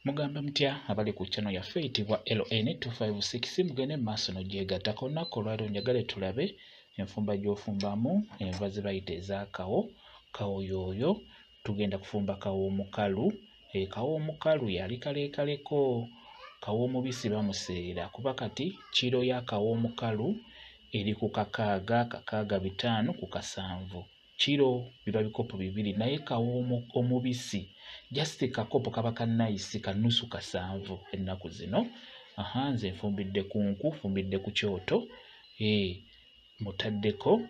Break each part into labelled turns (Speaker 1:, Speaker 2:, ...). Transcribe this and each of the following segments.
Speaker 1: Mugamba mutya abali ku channel yaffe eyitibwa LN256 mugende maaso n'ogyegattako. Olunaku olwaleero njagala tulabe enfumba gy'ofumbamu enva ze bayita ez'akawo. Kawo yooyo tugenda kufumba kawo omukalu. Kawo omukalu yali kaleekaleko, kawo omubisi bamuseera kuba kati kiro ya kawo omukalu eri ku 6,5 ku 7. Kiro biba bikopo 2 naye kawo omubisi just kakopo kaba kanayisi kanusu 7 ennaku zino. Nze nfumbidde ku nku, nfumbidde ku kyoto, mutaddeko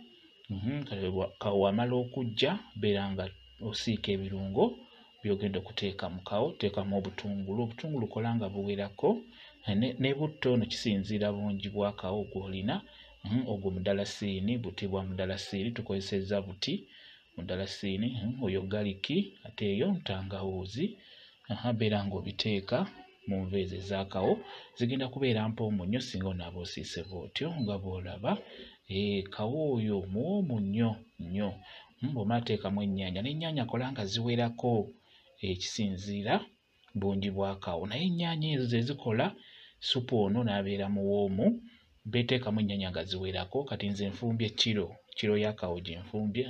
Speaker 1: kawo wamala okujja beera nga osiika ebirungo byogenda okuteeka mu kawo. Teekamu obutungulu kola nga buwerako ne butto ono kisinziira bungi bwa kawo gw'olina. Ogwo mudalasini, buti bwa mudalasini tukozesezza buti mudalasini, oyo galiki ate eyo ntangawuuzi. Beera ng'obiteeka mu nva ezo ez'akawo, zigenda kubeera mpoomu nnyo singa onaaba osiise bw'otyo nga bw'olaba. Kawo oyo muwoomu nnyo. Bw'omala teekamu ennyaanya, n'ennyaanya kola nga ziwerako, kisinziira bungi bwa kawo. Naye ennyaanya ezo ze zikola supu ono n'abeera muwoomu. Beteekamu ennyaanya nga ziwerako. Kati nze nfumbye kiro ya kawo gye nfumbye.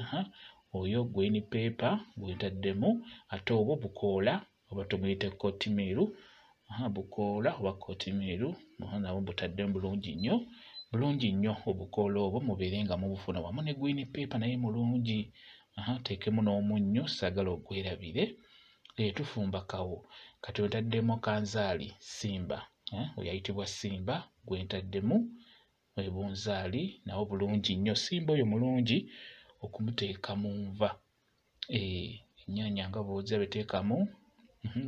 Speaker 1: Oyo green pepper gwentaddemu, ate obwo bukoola oba tumuyite kotimeru. Bukoola oba kotimeru nabwo butaddemu bulungi nnyo. Obukoola obwo mubeere nga mubufuna wamu ne green pepper naye mulungi. Teekemu n'omunnyo, saagala ogwerabire. Tufumba kawo. Kati wentaddemu kanzaali simba, oyayitibwa simba gwentaddemu bunzaali nawo bulungi nnyo. Simba oyo mulungi okumuteeka mu nva. Ennyaanya nga bw'ozira beteekamu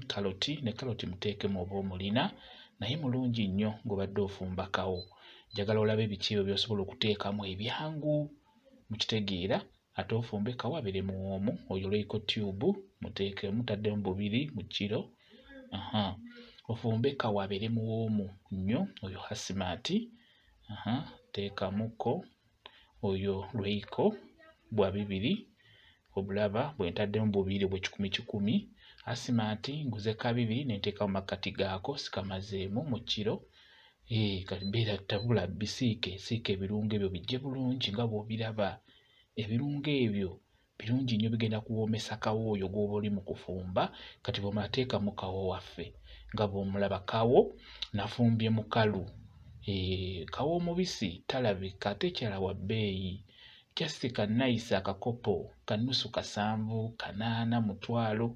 Speaker 1: kaloti, ne kaloti muteekemu oba omulina, naye mulungi nnyo ng'obadde ofumba kawo. Njagala olabe biki ebyo by'osobola okuteekamu ebyangu, mukitegeera. Ate ofumbe kawo abeere muwoomu. Oyo Royco tube muteekemu, mutaddemu 2 mu kiro. Ofumbe kawo abeere muwoomu nnyo. Oyo hasimaati teekamuko. Oyo Royco bwa 2 obulaba bwentaddemu 2 bwe 10. Hasimaati nguze ka 2 nenteekamu makkati gaako sikamazeemu mu kiro. Kati beera tabula bisiike, siika ebirungo ebyo bijje bulungi nga bw'obiraba. Ebirungo ebyo birungi nnyo, bigenda kuwoomesa kawo oyo gw'oba oli mu kufumba. Kati bw'omala teekamu kawo waffe nga bw'omulaba. Kawo nafumbye mukalu. Kawo omubisi talabika ate kyala wa bbeeyi, just kanayisi akakopo kanusu 7, 8, mutwalo.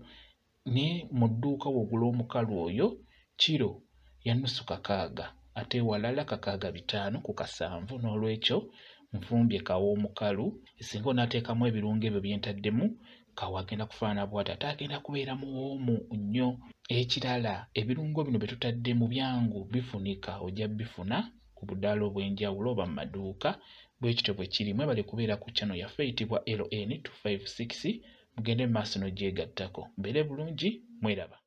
Speaker 1: Ne mu dduuka w'ogula omukalu oyo kiro ya nusu 6, ate walala 6,5 ku 7. N'olwekyo nfumbye kawo omukalu. Singa onaateekamu ebirungo ebyo byentaddemu, kawo agenda kufaanana bw'ati, ate agenda kubeera muwoomu nnyo. Ekirala, ebirungo bino bye tutaddemu byangu bifunika, ojja bifuna ku budaala obw'enjawulo oba mu maduuka. Bwe kityo bwe kiri. Mwebale kubeera ku channel yaffe eyitibwa LN256. Mugende mu maaso n'ogyegattako. Mbeere bulungi, mweraba.